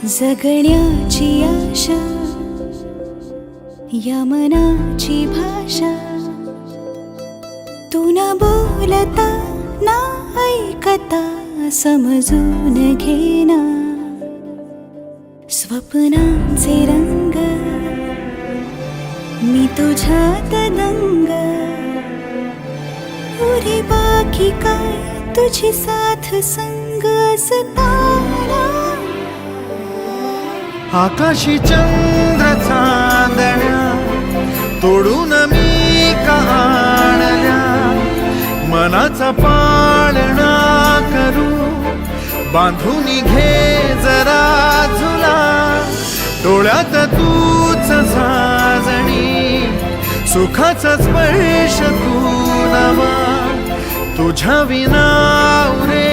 जगण्याची आशा या मनाची भाषा, तू न बोलता ना ऐकता समजून घेना. स्वप्नांचे रंग मी तुझ्यात दंग, पुरे बाकी काय तुझी साथ संग असताना. आकाशी चंद्र चांदण्या तोडून मी का आणल्या, मनाचा पाळणा करू बांधून घे जरा झुला. डोळ्यात तूच साजणी, सुखाचा स्पर्श तू नवा, तुझ्या विना उरे